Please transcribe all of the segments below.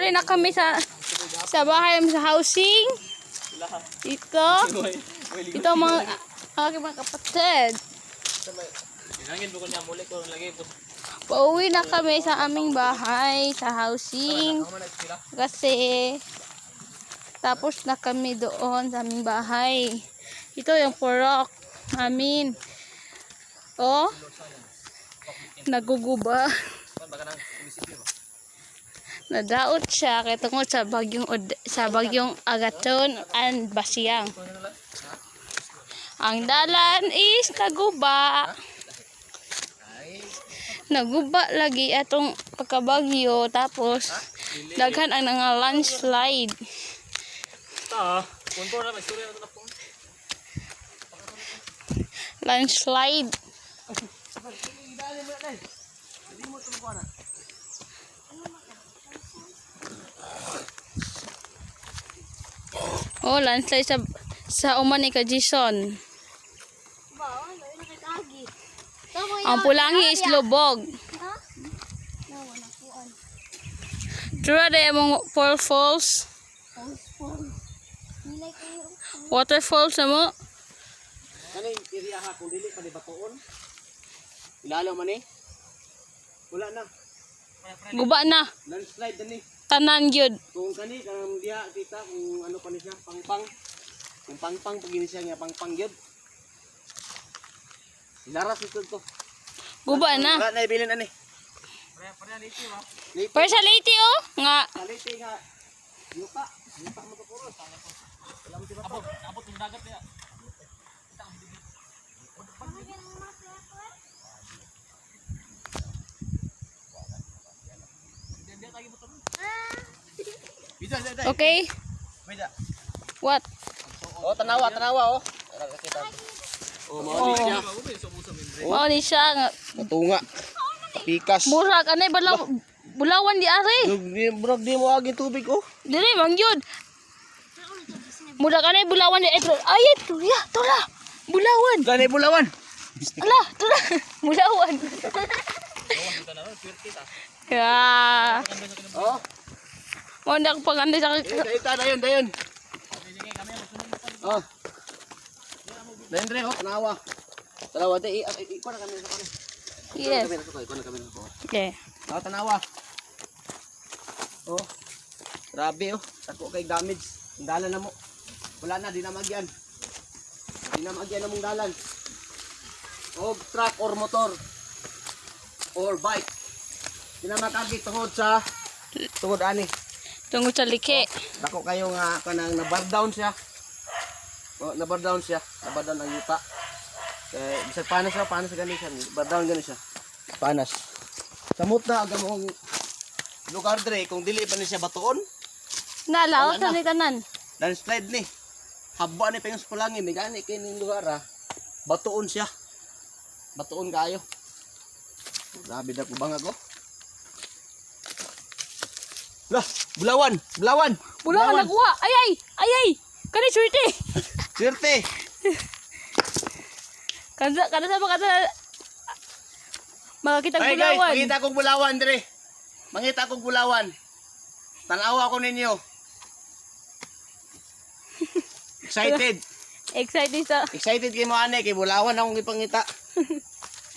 Pauwi na kami sa bahay sa housing. Ito mga aking mga kapatid. Pauwi na kami sa aming bahay sa housing. Kasi tapos na kami doon sa aming bahay. Ito yung purok amin. Oh, naguguba. Nadaot siya kay tungod sa bagyong Agaton and Basiang. Ang dalan is naguba. Naguba lagi atong pagkabagyo, tapos daghan ang nga landslide. Landslide. Oh, landslide sa uman ni Jason. Ang pulangi is lubog. Tura day among falls. Waterfalls mo. Kani area ha kung dili pa di batuon. Ilalo man eh. Wala na. Guba na. Landslide dani. Tanan gyud. Kung kani kanang diha kita kung ano pa ni siya pangpang. Kung pangpang pag gini siya nga pangpang gyud. Laras ito to. Guba na. Wala na ibilin ani. Personality oh nga. Kalite nga. Yupa. Yupa mo to puro. Abot ng dagat ya. Okay. What? Oh, tanawa oh. Oh, mao ni siya. Mao ni siya nga. Matunga. Pikas. Murag anay bulawan di ari. Murag di mo agi tubig oh. Dili man gyud. Murag anay bulawan di ito. Ay ito ya, tura. Bulawan. Gani bulawan. Ala, tura. Bulawan. Ya. Oh. Mo ndak paganda sa Ita dayon. Oh. Dayon dre oh, tanawa. Tanawa te iko na kami sa kani. yes. Iko na kami sa. Okay. Ah, tanawa. Oh. Grabe oh, tako kay damage. Ang dalan na mo. Wala na, di na magyan. Di na magyan among dalan. O truck or motor or bike. Di na makagi tuhod ani. Tungod sa liki. Dako kayo nga kanang na-bar down siya. Oh, na-bar down siya. Na-bar down ang yuta. Kaya bisag panas gani siya. Bar down gani siya. Panas. Samot na aga mong lugar dre kung dili pa ni siya batuon. Nalaw sa ni tanan. Landslide ni. Haba ni payong pulangin ni gani kining lugar ha. Batuon siya. Batuon kayo. Grabe na ko bangag oh. Lah, bulawan. Bulawan nagwa. Ay. Kani swerte. Swerte. Kada sa makakita Ay bulawan. guys, mangita kong bulawan dire. Mangita kong bulawan. Tanawa ko ninyo. Excited kay mo ane kay bulawan akong gipangita.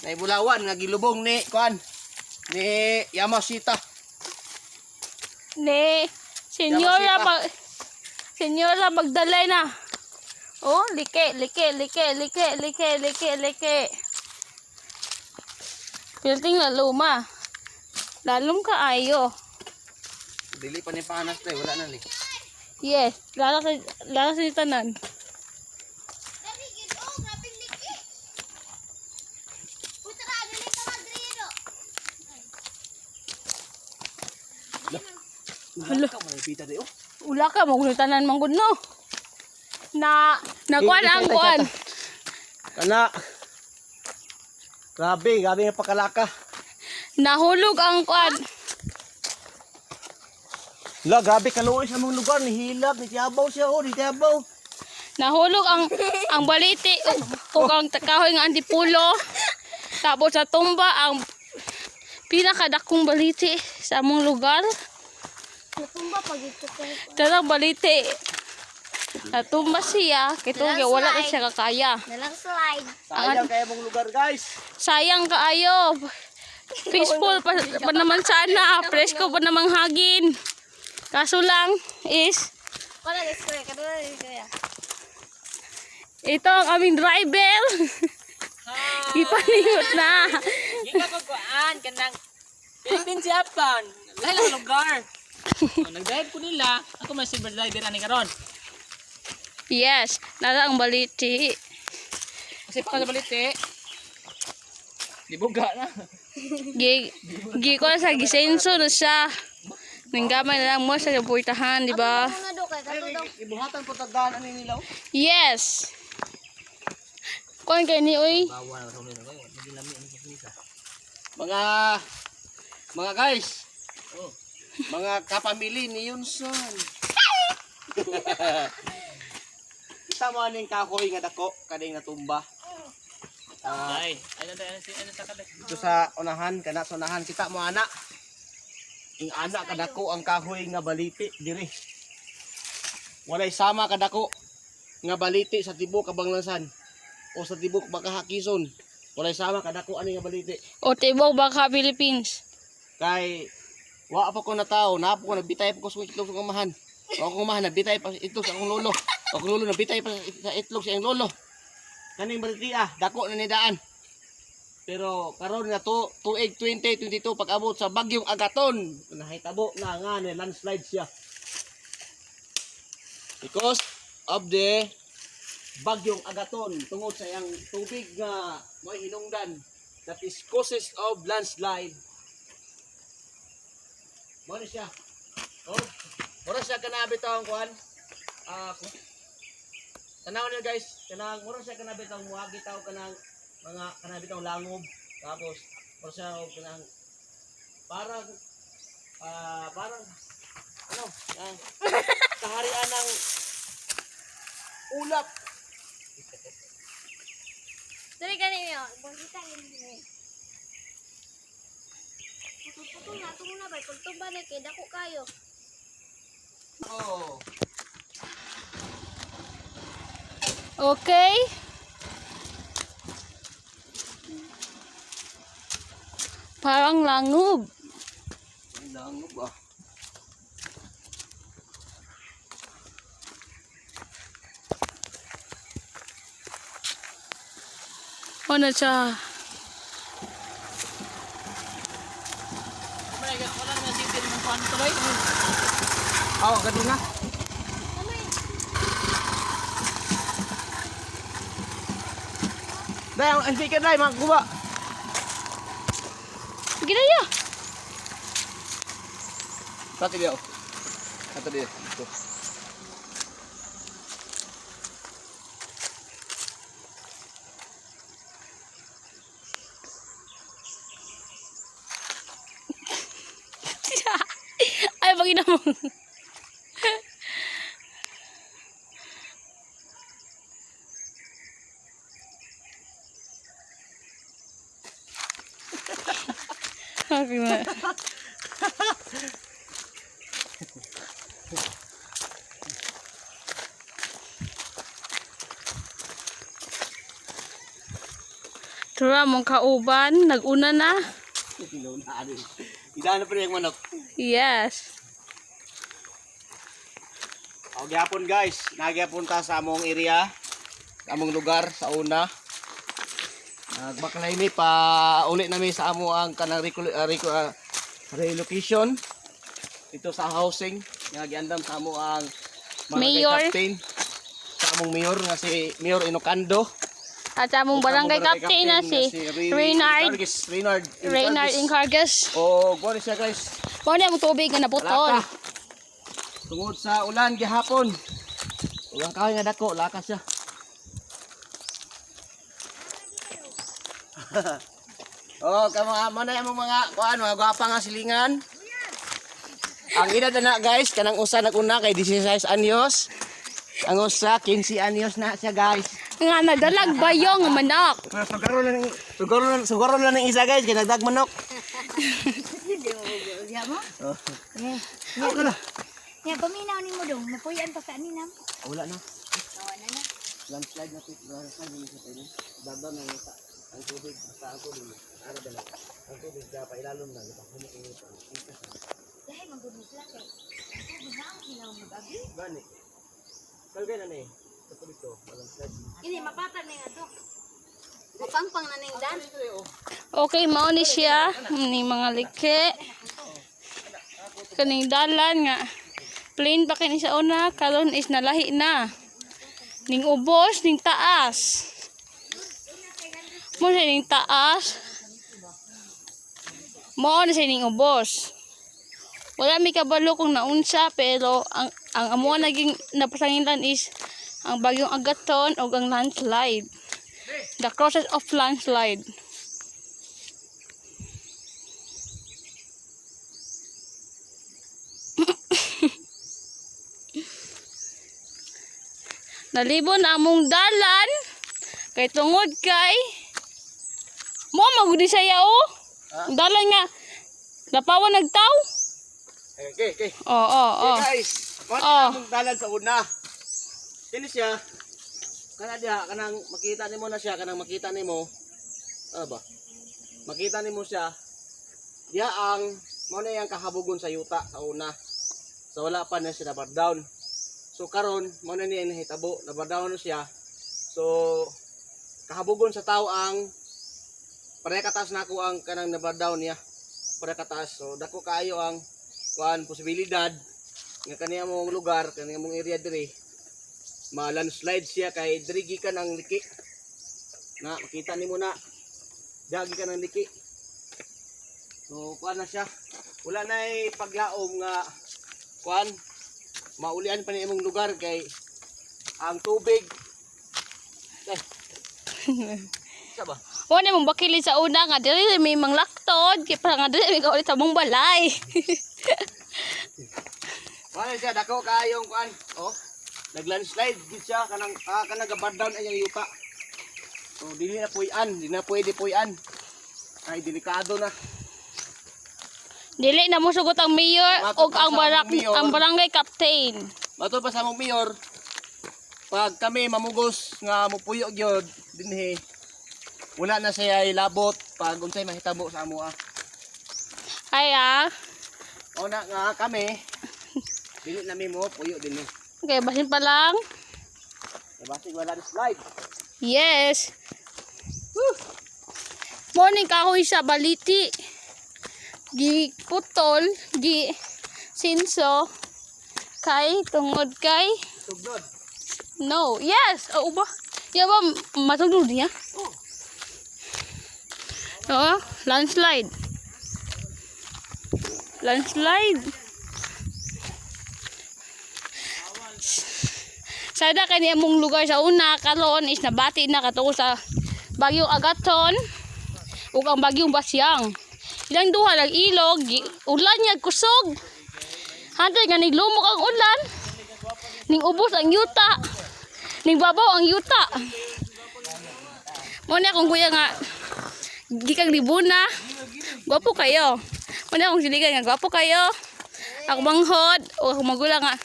Nay bulawan nga gilubong ni kuan ni Yamashita. Ne, senyora magdalay na. Oh, like. Pilting na luma. Lalom ka ayo. Dili pa ni panas pre, wala na ni. Yes, lala sa tanan. Hala, malipita di oh. Ula ka magulutanan manggod no. Nakuan ang kuan. Kana. Grabe nga pakalaka. Nahulog ang kuan. La, grabe kaluoy sa mong lugar ni hilab ni tiyabaw siya oh, ni tiyabaw. Nahulog ang baliti ug ang kahoy nga antipulo. Tapos sa tumba ang pinakadakong baliti sa among lugar. Tanang balite. Natumba siya. Kito wala na siya kakaya. Nalang slide. Sayang kaya mong lugar guys. Sayang kaayo. Peaceful pa naman sana. Presko pa namang hagin. Kaso lang is Wala na square. Kadula na square. ito ang aming driver. Ipaniyot na. Giga ko kuan kanang Philippines Japan. Lain lang lugar. Nag-drive ko nila. Ako may silver driver ani karon. Yes, nara ang baliti. Kasi pa sa balite. Dibuga na. Gi ko na sa gisenso na siya. Nanggamay na lang mo sa puwitahan, di ba? Muna do kay kato daw. Ibuhatan po tagdaan ani nila. Yes. Kuan kay ni oy. Mga guys. Mga kapamilya ni Yunson. Kita mo aning kahoy nga dako kaning natumba. Ay, ano sa kabe. Dito sa unahan kana sa unahan kita mo ana. Ing ana kadako ang kahoy nga baliti diri. Walay sama kadako nga baliti sa tibok Kabanglansan o sa tibok Bakahakison. Walay sama kadako ani nga baliti. O tibok baka Philippines. Kay wa pa ko na tao, na po ko nabitay pa ko sa itlog sa kumahan. Wa ko kumahan nabitay pa sa itlog sa akong lolo. Akong lolo nabitay pa sa itlog sa iyang lolo. Kaning baliti dako na ni daan. Pero karon nga to tuig 2022 pag-abot sa bagyong Agaton, nahitabo na nga ni landslide siya. Because of the bagyong Agaton tungod sa iyang tubig nga may hinungdan that is causes of landslide. Mo ni siya. Oh, mura siya kanabi tawang kuan. Tanaw niyo guys, kanang mura siya kanabi tawang muagi taw kanang mga kanabi tawang langob. Tapos mura siya og kanang parang ano, kaharian ng ulap. Dali gani mo. Bangkita ni. Putol na ito muna ba? Pagtumba na kay dako kayo. Oh. Okay? Parang langob. Langob Ano siya? Wala na sige ng kuan to bay. Oh, gadi na. Dai, ang speaker dai mga kuba. Ginaya. Satu dia. Satu dia. Tuh. Ay, bagina mo. Happy man. Tura mong kauban, nag-una na. Tidak na pa yung manok. Yes. O gyapon guys, nagyapon ta sa among area, sa among lugar sa una. Nagbaklay ni pa uli nami sa amo ang kanang relocation dito sa housing nga giandam sa amo ang Mayor. captain sa among mayor nga si Mayor Inocando. At sa among barangay captain na si Reynard Incarges. O gwa siya guys. Mao na ang tubig nga naputol. Laka. Tungod sa ulan gihapon. Ulang kahoy nga dako, lakas siya. Oh, kamo na yung mga kuan, mga gwapa nga silingan. Ang edad na guys, kanang usa naguna kay 16 anyos. Ang usa 15 anyos na siya guys. Nga nadalag bayong manok. Siguro na ng isa guys, kay nagdag manok. Ya, paminaw ni mo dong. Napuyan pa ka ni nam. Wala na. Kawan na na. Landslide na ito. Landslide na ito. Dada na ito. Ang tubig. Basta ang tubig. Ano ba na? Ang tubig kaya pa ilalom na. Humukinit. Dahil magulis lang kay. Ito ba ang ilaw mo gabi? Gani. Kalgay na na eh. Sa tubig to. Landslide. Ini mapatag na nga to. Mapangpang na ning dan. Okay, mao ni siya ni mga liki. Kaning dalan nga plain pa kini sa una, karon is nalahi na. Ning ubos, ning taas. Mo sa ning taas. Mao na sa ning ubos. Wala mi kabalo kung naunsa pero ang amo naging napasangilan is ang bagyong Agaton o ang landslide. The process of landslide. Nalibon na among dalan kay tungod kay mo magudi saya o. Dalan nga lapawan nagtaw. Okay. Oo. Guys, Oh. mong dalan sa una. Kini siya. Kana diha kanang makita nimo na siya, kanang makita nimo. Ba? Makita nimo siya. Diha ang mao na yang kahabugon sa yuta sa una. So wala pa na siya na down. So karon mao na niya nahitabo, na down na siya. So kahabugon sa tao ang pareha kataas nako ang kanang na down niya. Pareha kataas. So dako kaayo ang kuan posibilidad nga kaniya mong lugar, kaniya mong area dire ma-landslide siya kay diri gikan ang liki. Na makita nimo na dagi ka ng liki. So kuan na siya. Wala na paglaom nga kuan maulian pa ni imong lugar kay ang tubig. Sa ba? Wala mong bakilid sa una nga dili may manglaktod kay para nga dili may kaulit sa mong balay. Wala siya dako kayong kuan. Oh. Naglandslide gid siya kanang gabardown ay yung yuta. So dili na puy-an, di na pwede puy-an. Ay delikado na. Dili na mo sugot ang mayor o ang barangay captain. Mato pa sa mong mayor. Pag kami mamugos nga mupuyo gyud dinhi. Wala na siya labot pag unsay mahitabo sa amo. Kaya Una nga kami dili na mi mo puyo dinhi. okay, basin pa lang. Basta wala na slide. Yes. Morning kahoy sa baliti. Gi putol, gi sinso kay tungod kay Tugnod. no. Yes. O ba? Ya ba matugod niya? Oh, landslide. Landslide. Sada kani among lugar sa una karon is nabati na katungod sa bagyong Agaton ug ang bagyong Basyang. Ilang duha lang ilog, ulan niya kusog. Hantod nga niglumok ang ulan. Ning ubos ang yuta. Ning babaw ang yuta. Mo na akong kuya nga gikang libuna. Gwapo kayo. Mo na akong siligan nga gwapo kayo. Ako manghod o ako magulang nga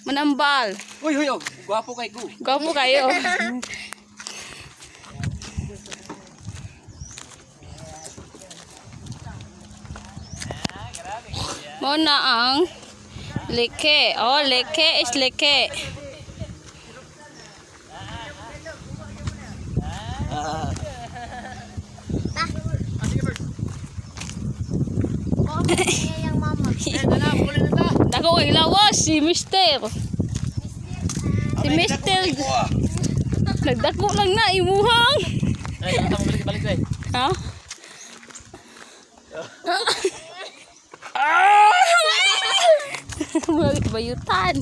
manambal. Uy, gwapo kay ko. Gwapo kayo. Mo na ang leke. Oh, leke is leke. Niya yung mama. Dako kay lawas si Mister. Si Mister. Nagdako lang na imuhang. Ay, balik ko eh. Ha? Balik bayutan.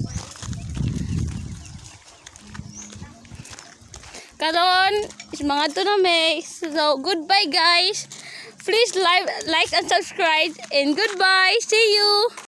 Karon is mga to na may. So goodbye guys. Please like and subscribe and goodbye. See you.